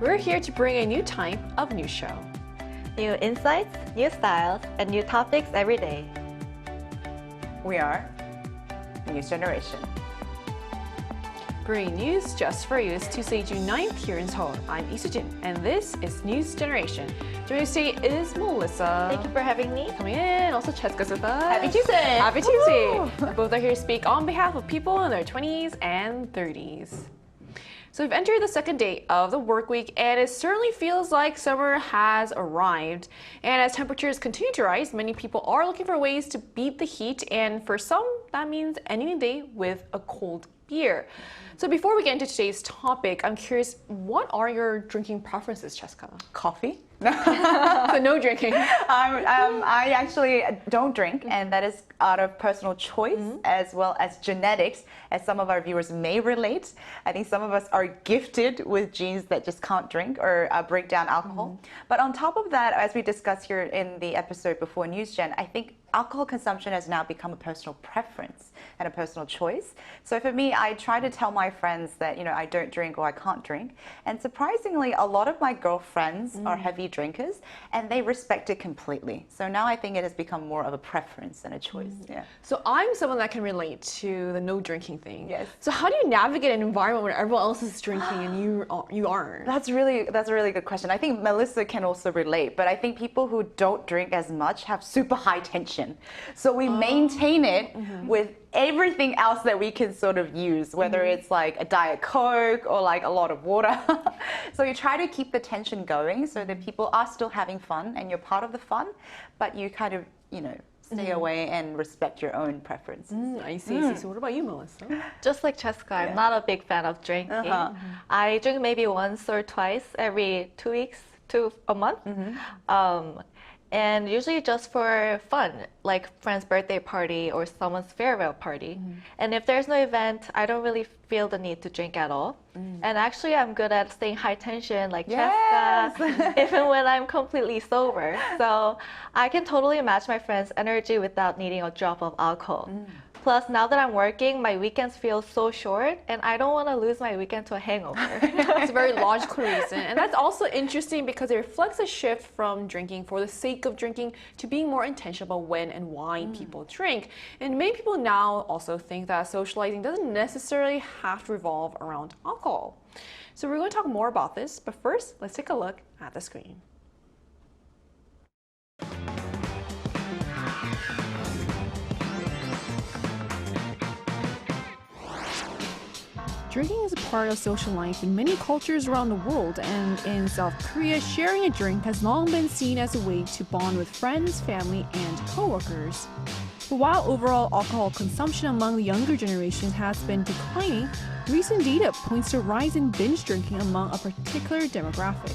We're here to bring a new type of news show. New insights, new styles, and new topics every day. We are News Generation. Bringing news just for you. It's Tuesday, June 9th here in Seoul. I'm Isujin, and this is News Generation. Joining us today is Melissa. Thank you for having me. Coming in, also Cheska's with us. Happy Tuesday! Happy Tuesday! Both are here to speak on behalf of people in their 20s and 30s. So we've entered the second day of the work week, and it certainly feels like summer has arrived. And as temperatures continue to rise, many people are looking for ways to beat the heat, and for some, that means ending the day with a cold beer. So before we get into today's topic, I'm curious, what are your drinking preferences, Cheska? Coffee? So no drinking. I actually don't drink, and that is out of personal choice as well as genetics, as some of our viewers may relate. I think some of us are gifted with genes that just can't drink or break down alcohol. But on top of that, as we discussed here in the episode before News Gen, I think alcohol consumption has now become a personal preference and a personal choice. So for me, I try to tell my friends that, I don't drink or I can't drink. And surprisingly, a lot of my girlfriends are heavy drinkers, and they respect it completely. So now I think it has become more of a preference than a choice. Yeah. So I'm someone that can relate to the no drinking thing. Yes. So how do you navigate an environment where everyone else is drinking and you aren't? That's a really good question. I think Melissa can also relate, but I think people who don't drink as much have super high tension. So we maintain it with everything else that we can sort of use, whether it's like a Diet Coke or like a lot of water. So you try to keep the tension going so that people are still having fun and you're part of the fun, but you kind of, stay away and respect your own preference. I see. So what about you, Melissa? Just like Cheska, I'm not a big fan of drinking. I drink maybe once or twice every 2 weeks to a month. And usually just for fun, like friend's birthday party or someone's farewell party. And if there's no event, I don't really feel the need to drink at all. And actually, I'm good at staying high tension, like Cheska, even when I'm completely sober. So I can totally match my friend's energy without needing a drop of alcohol. Plus, now that I'm working, my weekends feel so short, and I don't want to lose my weekend to a hangover. It's a very logical reason. And that's also interesting because it reflects a shift from drinking for the sake of drinking to being more intentional about when and why people drink. And many people now also think that socializing doesn't necessarily have to revolve around alcohol. So we're going to talk more about this, but first, let's take a look at the screen. Drinking is a part of social life in many cultures around the world, and in South Korea, sharing a drink has long been seen as a way to bond with friends, family, and coworkers. But while overall alcohol consumption among the younger generation has been declining, recent data points to a rise in binge drinking among a particular demographic.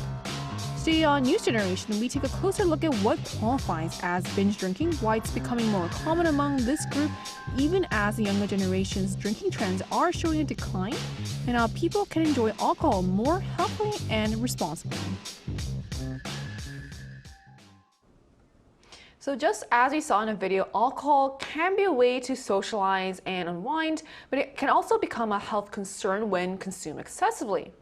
Today on News Generation, we take a closer look at what qualifies as binge drinking, why it's becoming more common among this group, even as the younger generation's drinking trends are showing a decline, and how people can enjoy alcohol more healthily and responsibly. So just as we saw in a video, alcohol can be a way to socialize and unwind, but it can also become a health concern when consumed excessively.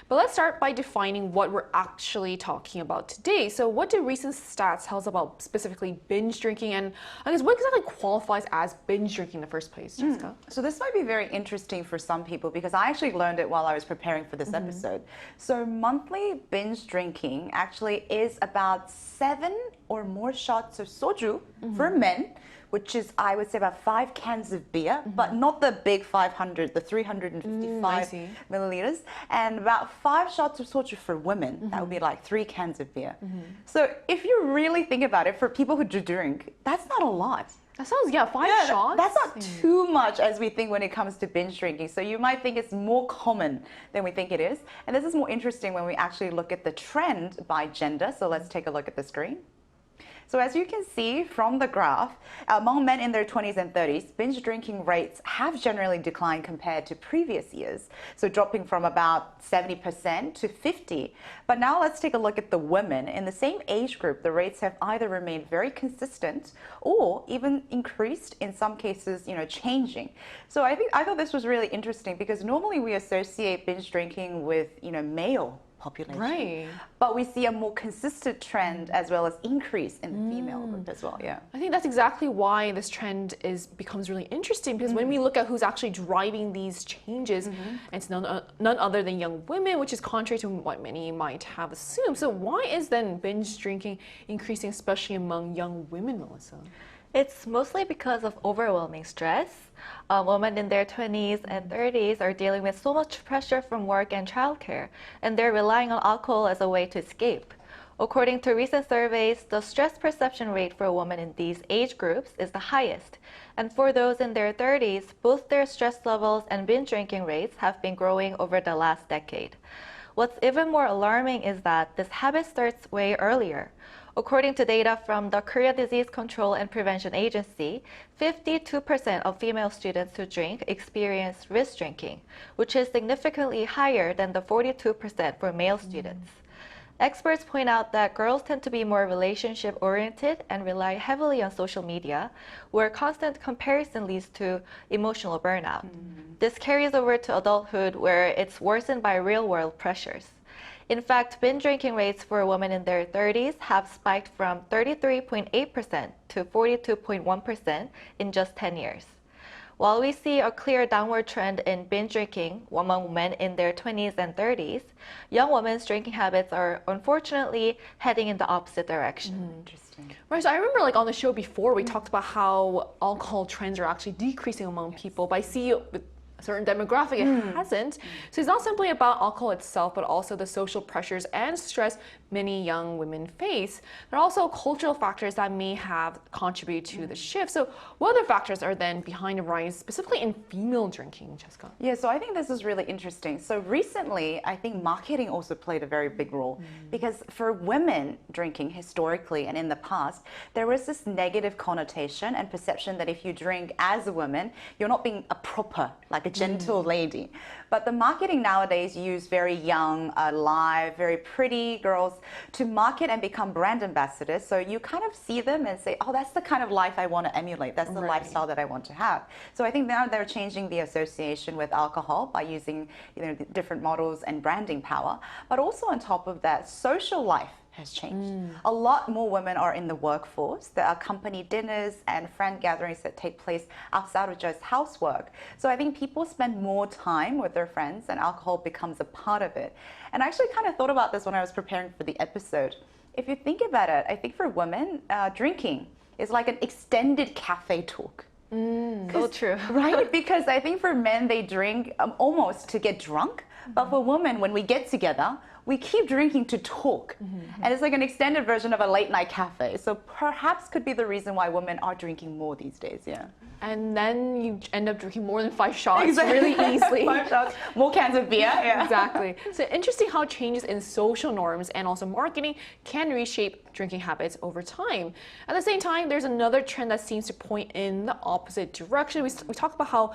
But let's start by defining what we're actually talking about today. So what do recent stats tell us about specifically binge drinking, and I guess what exactly qualifies as binge drinking in the first place, Jessica? So this might be very interesting for some people because I actually learned it while I was preparing for this episode. So monthly binge drinking actually is about 7 or more shots of soju for men, which is, I would say, about 5 cans of beer, but not the big 500, the 355 milliliters, and about 5 shots of soju for women. That would be like 3 cans of beer. So if you really think about it, for people who do drink, that's not a lot. That sounds, 5 shots? That's not too much as we think when it comes to binge drinking. So you might think it's more common than we think it is. And this is more interesting when we actually look at the trend by gender. So let's take a look at the screen. So as you can see from the graph, among men in their 20s and 30s, binge drinking rates have generally declined compared to previous years. So dropping from about 70% to 50%. But now let's take a look at the women. In the same age group, the rates have either remained very consistent or even increased, in some cases, changing. So I thought this was really interesting because normally we associate binge drinking with, male population. Right. But we see a more consistent trend as well as increase in the female group as well. Yeah. I think that's exactly why this trend becomes really interesting, because when we look at who's actually driving these changes, it's none other than young women, which is contrary to what many might have assumed. So why is then binge drinking increasing, especially among young women, Melissa? It's mostly because of overwhelming stress. Women in their 20s and 30s are dealing with so much pressure from work and childcare, and they're relying on alcohol as a way to escape. According to recent surveys, the stress perception rate for women in these age groups is the highest. And for those in their 30s, both their stress levels and binge drinking rates have been growing over the last decade. What's even more alarming is that this habit starts way earlier. According to data from the Korea Disease Control and Prevention Agency, 52% of female students who drink experience risk drinking, which is significantly higher than the 42% for male students. Experts point out that girls tend to be more relationship-oriented and rely heavily on social media, where constant comparison leads to emotional burnout. This carries over to adulthood, where it's worsened by real-world pressures. In fact, binge drinking rates for women in their 30s have spiked from 33.8% to 42.1% in just 10 years. While we see a clear downward trend in binge drinking among men in their 20s and 30s, young women's drinking habits are unfortunately heading in the opposite direction. Interesting. Right, so I remember like on the show before, we talked about how alcohol trends are actually decreasing among people, but I see with a certain demographic it hasn't. So it's not simply about alcohol itself, but also the social pressures and stress many young women face. There are also cultural factors that may have contributed to the shift. So what other factors are then behind the rise, specifically in female drinking, Jessica? Yeah, so I think this is really interesting. So recently, I think marketing also played a very big role because for women drinking historically and in the past, there was this negative connotation and perception that if you drink as a woman, you're not being a proper, like a gentle lady. But the marketing nowadays use very young, alive, very pretty girls to market and become brand ambassadors. So you kind of see them and say, oh, that's the kind of life I want to emulate. That's the lifestyle that I want to have. So I think now they're changing the association with alcohol by using different models and branding power. But also on top of that, social life has changed. A lot more women are in the workforce. There are company dinners and friend gatherings that take place outside of just housework. So I think people spend more time with their friends and alcohol becomes a part of it. And I actually kind of thought about this when I was preparing for the episode. If you think about it, I think for women, drinking is like an extended cafe talk. So true. Right? Because I think for men, they drink almost to get drunk. But for women, when we get together, we keep drinking to talk. And it's like an extended version of a late night cafe. So perhaps could be the reason why women are drinking more these days, yeah. And then you end up drinking more than 5 shots really easily. 5 shots, more cans of beer. Yeah. Exactly. So interesting how changes in social norms and also marketing can reshape drinking habits over time. At the same time, there's another trend that seems to point in the opposite direction. We talked about how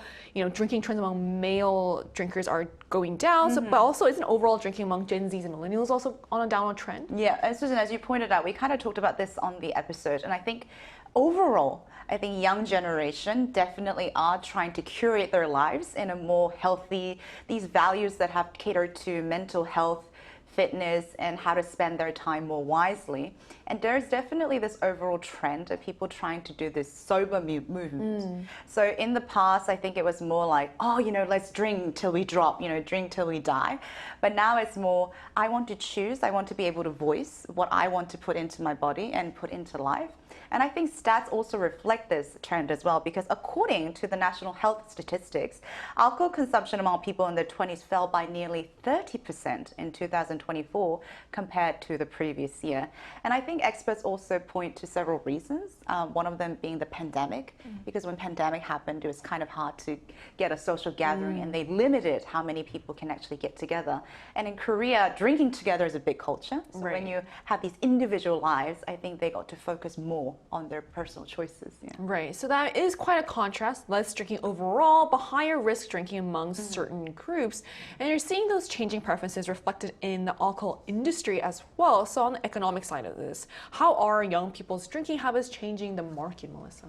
drinking trends among male drinkers are going down, but also isn't overall drinking among Gen Zs and millennials also on a downward trend? Yeah, and Susan, as you pointed out, we kind of talked about this on the episode, and I think overall, I think young generation definitely are trying to curate their lives in a more healthy, these values that have catered to mental health, fitness, and how to spend their time more wisely. And there's definitely this overall trend of people trying to do this sober movement. So in the past, I think it was more like, oh, let's drink till we drop, drink till we die. But now it's more, I want to choose, I want to be able to voice what I want to put into my body and put into life. And I think stats also reflect this trend as well, because according to the National Health Statistics, alcohol consumption among people in their 20s fell by nearly 30% in 2024 compared to the previous year. And I think experts also point to several reasons, one of them being the pandemic, because when pandemic happened, it was kind of hard to get a social gathering, and they limited how many people can actually get together. And in Korea, drinking together is a big culture. So when you have these individual lives, I think they got to focus more on their personal choices. Yeah. Right, so that is quite a contrast. Less drinking overall, but higher risk drinking among certain groups. And you're seeing those changing preferences reflected in the alcohol industry as well. So on the economic side of this, how are young people's drinking habits changing the market, Melissa?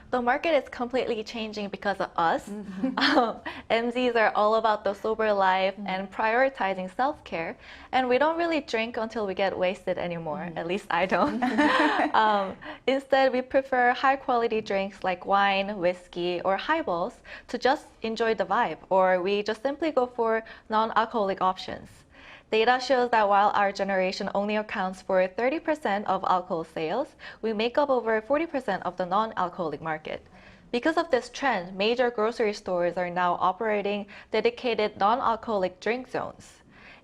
The market is completely changing because of us. MZs are all about the sober life and prioritizing self-care, and we don't really drink until we get wasted anymore. At least I don't. Instead, we prefer high-quality drinks like wine, whiskey, or highballs to just enjoy the vibe, or we just simply go for non-alcoholic options. Data shows that while our generation only accounts for 30% of alcohol sales, we make up over 40% of the non-alcoholic market. Because of this trend, major grocery stores are now operating dedicated non-alcoholic drink zones.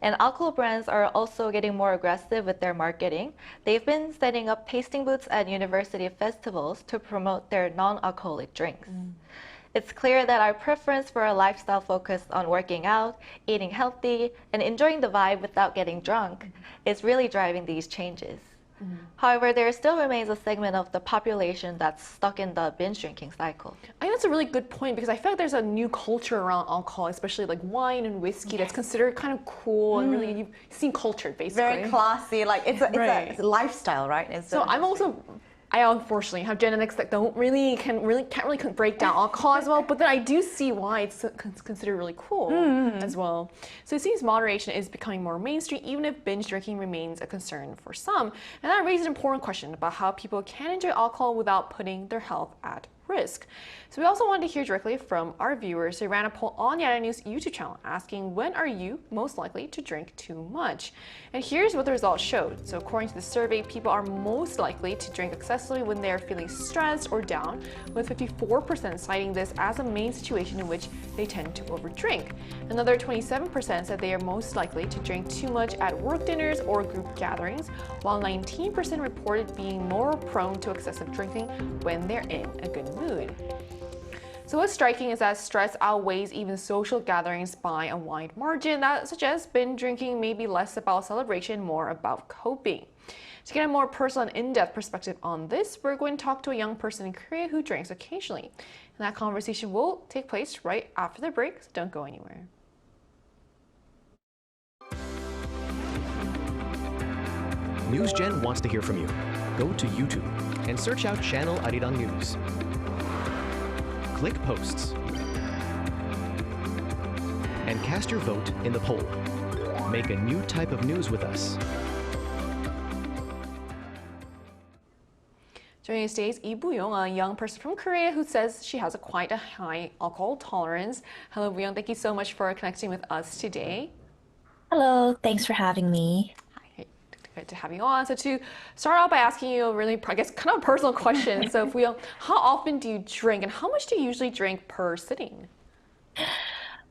And alcohol brands are also getting more aggressive with their marketing. They've been setting up tasting booths at university festivals to promote their non-alcoholic drinks. It's clear that our preference for a lifestyle focused on working out, eating healthy, and enjoying the vibe without getting drunk is really driving these changes. However, there still remains a segment of the population that's stuck in the binge drinking cycle. I think that's a really good point because I feel like there's a new culture around alcohol, especially like wine and whiskey, that's considered kind of cool and really you've seen cultured basically. Very classy, like it's a lifestyle, right? I unfortunately have genetics that can't really break down alcohol as well, but then I do see why it's considered really cool as well. So it seems moderation is becoming more mainstream, even if binge drinking remains a concern for some. And that raises an important question about how people can enjoy alcohol without putting their health at risk. So we also wanted to hear directly from our viewers. So we ran a poll on the News YouTube channel asking, when are you most likely to drink too much? And here's what the results showed. So according to the survey, people are most likely to drink excessively when they are feeling stressed or down, with 54% citing this as a main situation in which they tend to overdrink. Another 27% said they are most likely to drink too much at work dinners or group gatherings, while 19% reported being more prone to excessive drinking when they're in a good mood. So what's striking is that stress outweighs even social gatherings by a wide margin. That suggests binge drinking may be less about celebration, more about coping. To get a more personal and in-depth perspective on this, we're going to talk to a young person in Korea who drinks occasionally. And that conversation will take place right after the break, so don't go anywhere. NewsGen wants to hear from you. Go to YouTube and search out Channel Arirang News. Click Posts and cast your vote in the poll. Make a new type of news with us. Joining us today is Lee Boo-young, a young person from Korea who says she has quite a high alcohol tolerance. Hello, Boo-young. Thank you so much for connecting with us today. Hello, thanks for having me. Hi, good to have you on. So to start out by asking you a really, I guess, kind of a personal question. So how often do you drink and how much do you usually drink per sitting?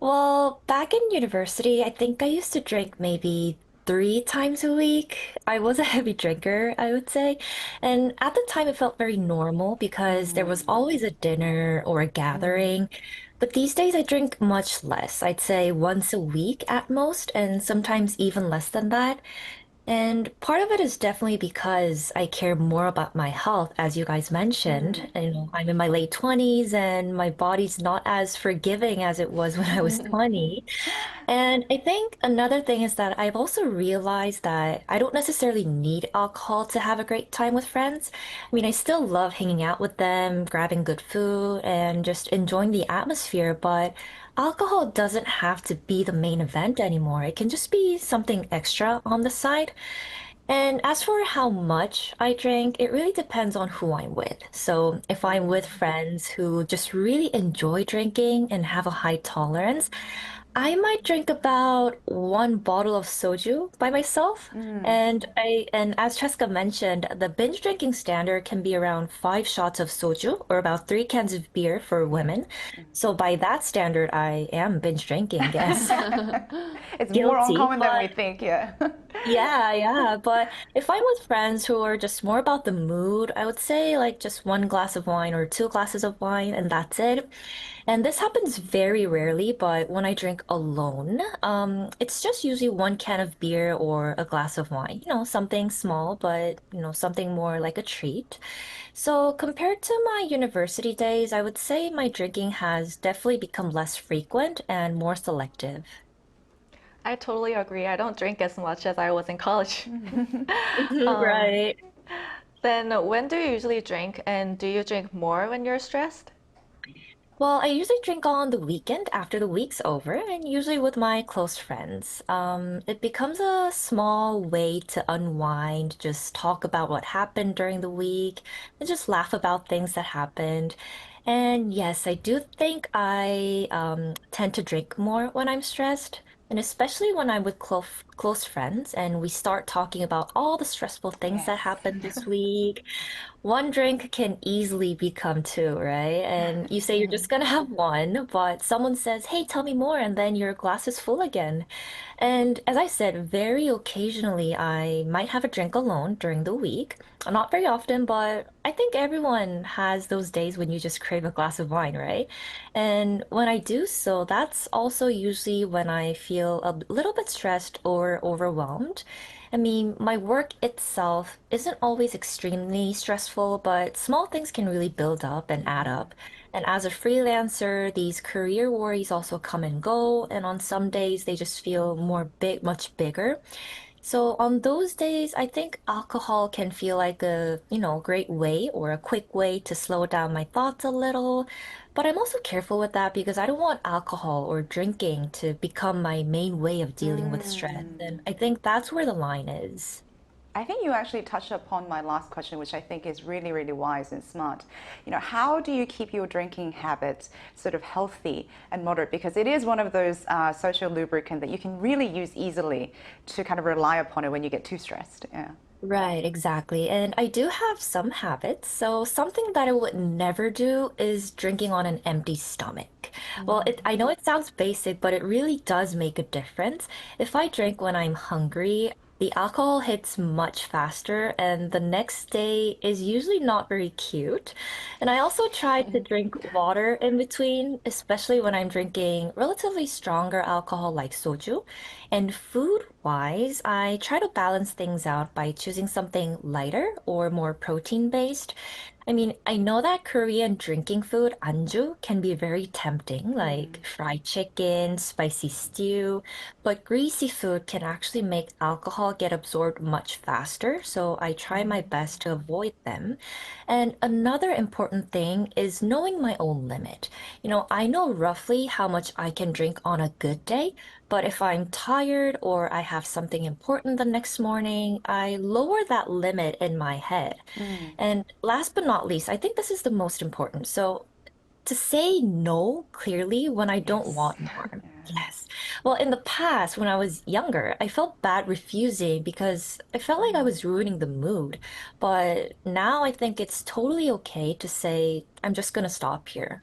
Well, back in university, I think I used to drink maybe 3 times a week. I was a heavy drinker, I would say. And at the time, it felt very normal because there was always a dinner or a gathering. But these days, I drink much less. I'd say once a week at most, and sometimes even less than that. And part of it is definitely because I care more about my health, as you guys mentioned. I'm in my late 20s and my body's not as forgiving as it was when I was 20. And I think another thing is that I've also realized that I don't necessarily need alcohol to have a great time with friends. I mean, I still love hanging out with them, grabbing good food, and just enjoying the atmosphere, but alcohol doesn't have to be the main event anymore. It can just be something extra on the side. And as for how much I drink, it really depends on who I'm with. So if I'm with friends who just really enjoy drinking and have a high tolerance, I might drink about 1 bottle of soju by myself. And as Cheska mentioned, the binge drinking standard can be around 5 shots of soju or about 3 cans of beer for women. So by that standard, I am binge drinking, yes. It's more Guilty, uncommon than we but think, yeah. yeah. But if I'm with friends who are just more about the mood, I would say like just 1 glass of wine or 2 glasses of wine, and that's it. And this happens very rarely, but when I drink alone, it's just usually 1 can of beer or a glass of wine. Something small, but something more like a treat. So compared to my university days, I would say my drinking has definitely become less frequent and more selective. I totally agree. I don't drink as much as I was in college. Right. Then when do you usually drink, and do you drink more when you're stressed? Well, I usually drink on the weekend after the week's over, and usually with my close friends. It becomes a small way to unwind, just talk about what happened during the week, and just laugh about things that happened. And yes, I do think I tend to drink more when I'm stressed, and especially when I'm with close friends, and we start talking about all the stressful things that Yes. happened this week. One drink can easily become two, right? And you say you're just gonna have one, but someone says, "Hey, tell me more," and then your glass is full again. And as I said, very occasionally I might have a drink alone during the week. Not very often, but I think everyone has those days when you just crave a glass of wine, right? And when I do so, that's also usually when I feel a little bit stressed or overwhelmed. I mean, my work itself isn't always extremely stressful, but small things can really build up and add up. And as a freelancer, these career worries also come and go, and on some days they just feel much bigger. So on those days, I think alcohol can feel like a, great way or a quick way to slow down my thoughts a little. But I'm also careful with that because I don't want alcohol or drinking to become my main way of dealing with stress. And I think that's where the line is. I think you actually touched upon my last question, which I think is really, really wise and smart. How do you keep your drinking habits sort of healthy and moderate? Because it is one of those social lubricant that you can really use easily to kind of rely upon it when you get too stressed. Yeah. Right, exactly. And I do have some habits. So something that I would never do is drinking on an empty stomach. Well, I know it sounds basic, but it really does make a difference. If I drink when I'm hungry, the alcohol hits much faster, and the next day is usually not very cute. And I also try to drink water in between, especially when I'm drinking relatively stronger alcohol like soju. And food-wise, I try to balance things out by choosing something lighter or more protein-based. I mean, I know that Korean drinking food, anju, can be very tempting, like fried chicken, spicy stew, but greasy food can actually make alcohol get absorbed much faster, so I try my best to avoid them. And another important thing is knowing my own limit. I know roughly how much I can drink on a good day, but if I'm tired or I have something important the next morning, I lower that limit in my head. And last but not least, I think this is the most important. So to say no clearly when I don't Yes. want more. Yes. Well, in the past, when I was younger, I felt bad refusing because I felt like I was ruining the mood. But now I think it's totally okay to say, I'm just going to stop here.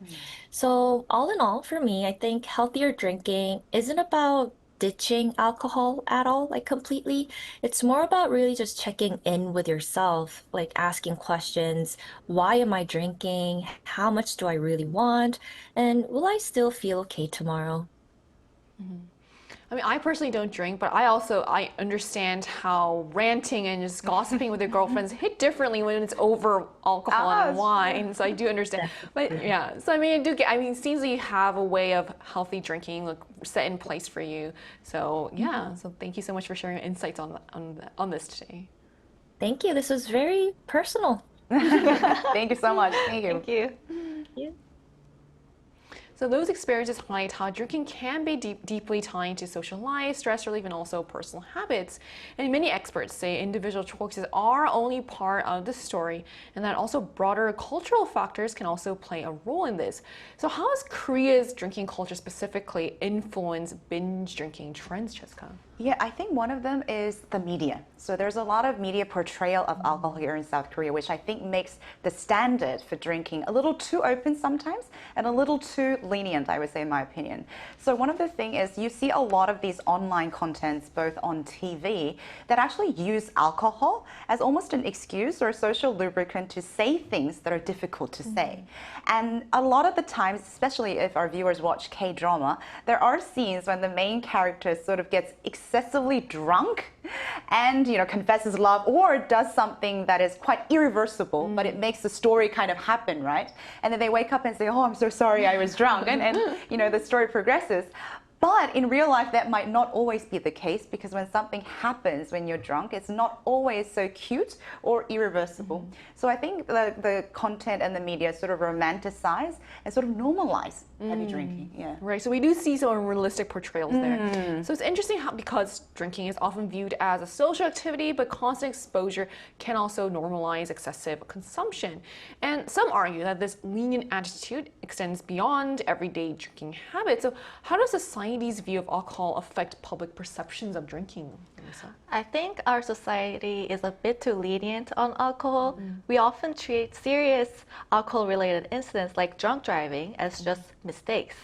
So, all in all, for me, I think healthier drinking isn't about ditching alcohol at all, like completely. It's more about really just checking in with yourself, like asking questions. Why am I drinking? How much do I really want? And will I still feel okay tomorrow? I mean, I personally don't drink, but I understand how ranting and just gossiping with your girlfriends hit differently when it's over alcohol and wine. So I do understand. But yeah, so I mean, it seems like you have a way of healthy drinking like set in place for you. So yeah, so thank you so much for sharing your insights on this today. Thank you. This was very personal. Thank you so much. Thank you. Thank you. Thank you. So those experiences highlight how drinking can be deeply tied to social life, stress relief, and also personal habits. And many experts say individual choices are only part of the story, and that also broader cultural factors can also play a role in this. So how has Korea's drinking culture specifically influenced binge drinking trends, Cheska? Yeah, I think one of them is the media. So there's a lot of media portrayal of alcohol here in South Korea, which I think makes the standard for drinking a little too open sometimes and a little too lenient, I would say, in my opinion. So one of the things is you see a lot of these online contents, both on TV, that actually use alcohol as almost an excuse or a social lubricant to say things that are difficult to say. And a lot of the times, especially if our viewers watch K-drama, there are scenes when the main character sort of gets excessively drunk and confesses love or does something that is quite irreversible, but it makes the story kind of happen, right? And then they wake up and say, oh, I'm so sorry I was drunk, and the story progresses. But in real life, that might not always be the case, because when something happens when you're drunk, it's not always so cute or irreversible. So I think the content and the media sort of romanticize and sort of normalize heavy drinking. Yeah. Right, so we do see some realistic portrayals there. So it's interesting how, because drinking is often viewed as a social activity, but constant exposure can also normalize excessive consumption. And some argue that this lenient attitude extends beyond everyday drinking habits. So how does society's view of alcohol affect public perceptions of drinking, Melissa? I think our society is a bit too lenient on alcohol. We often treat serious alcohol-related incidents like drunk driving as just mistakes.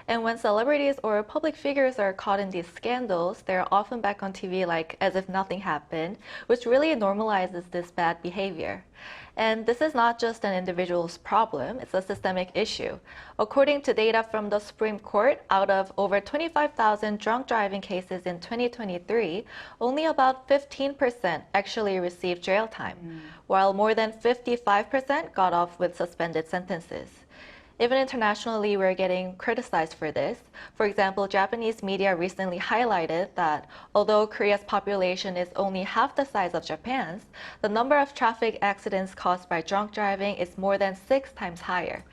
And when celebrities or public figures are caught in these scandals, they're often back on TV like as if nothing happened, which really normalizes this bad behavior. And this is not just an individual's problem, it's a systemic issue. According to data from the Supreme Court, out of over 25,000 drunk driving cases in 2023, only about 15% actually received jail time, while more than 55% got off with suspended sentences. Even internationally, we're getting criticized for this. For example, Japanese media recently highlighted that although Korea's population is only half the size of Japan's, the number of traffic accidents caused by drunk driving is more than 6 times higher.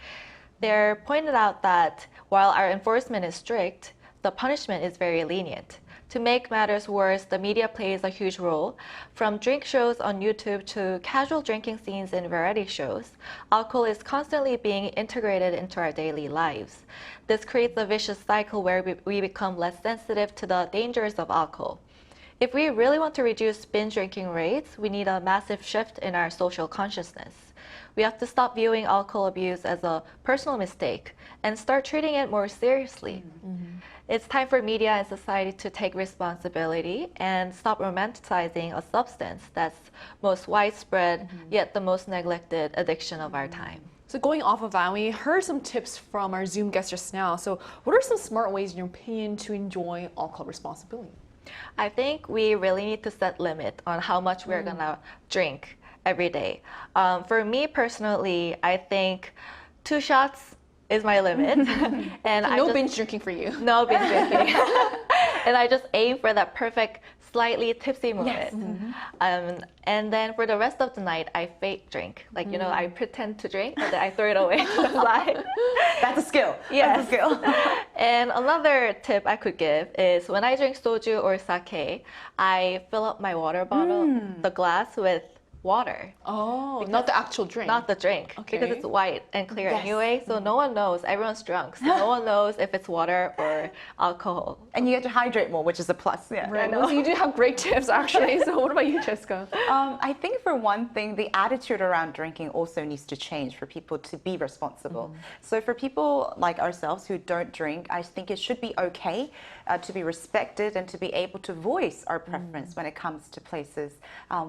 They pointed out that while our enforcement is strict, the punishment is very lenient. To make matters worse, the media plays a huge role. From drink shows on YouTube to casual drinking scenes in variety shows, alcohol is constantly being integrated into our daily lives. This creates a vicious cycle where we become less sensitive to the dangers of alcohol. If we really want to reduce binge drinking rates, we need a massive shift in our social consciousness. We have to stop viewing alcohol abuse as a personal mistake and start treating it more seriously. It's time for media and society to take responsibility and stop romanticizing a substance that's most widespread, yet the most neglected addiction of our time. So going off of that, we heard some tips from our Zoom guest just now. So what are some smart ways, in your opinion, to enjoy alcohol responsibly? I think we really need to set limit on how much we're gonna drink every day. For me personally, I think 2 shots is my limit. And So no binge drinking for you. No binge drinking. And I just aim for that perfect, slightly tipsy moment. And then for the rest of the night, I fake drink. Like, you know, I pretend to drink, but then I throw it away to the side. That's a skill. Yes. That's a skill. And another tip I could give is when I drink soju or sake, I fill up my water bottle, the glass, with water. Oh, not the actual drink. Not the drink, Okay. because it's white and clear anyway, so no one knows. Everyone's drunk, so no one knows if it's water or alcohol. And you get to hydrate more, which is a plus. Yeah. Right. So you do have great tips, actually. So what about you, Jessica? I think for one thing, the attitude around drinking also needs to change for people to be responsible. So for people like ourselves who don't drink, I think it should be okay to be respected and to be able to voice our preference when it comes to places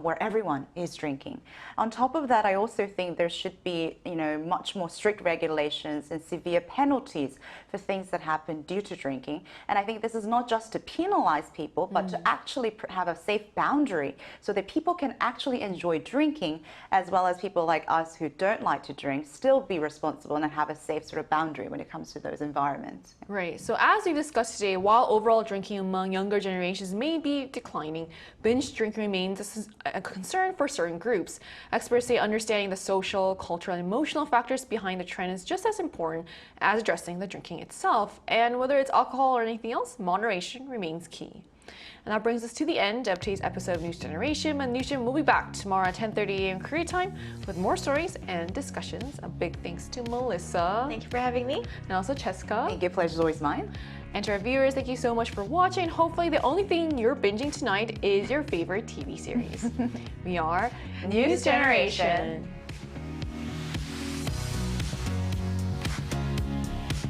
where everyone is drinking. On top of that, I also think there should be, you know, much more strict regulations and severe penalties for things that happen due to drinking. And I think this is not just to penalize people, but to actually have a safe boundary so that people can actually enjoy drinking, as well as people like us who don't like to drink still be responsible and have a safe sort of boundary when it comes to those environments. Right. So as we discussed today, while overall drinking among younger generations may be declining, binge drinking remains a concern for certain groups. Experts say understanding the social, cultural, and emotional factors behind the trend is just as important as addressing the drinking itself. And whether it's alcohol or anything else, moderation remains key. And that brings us to the end of today's episode of News Generation. And News Gen will be back tomorrow at 10:30 a.m. Korea time with more stories and discussions. A big thanks to Melissa. Thank you for having me. And also Jessica. Thank you. Pleasure is always mine. And to our viewers, thank you so much for watching. Hopefully the only thing you're binging tonight is your favorite TV series. We are News Generation.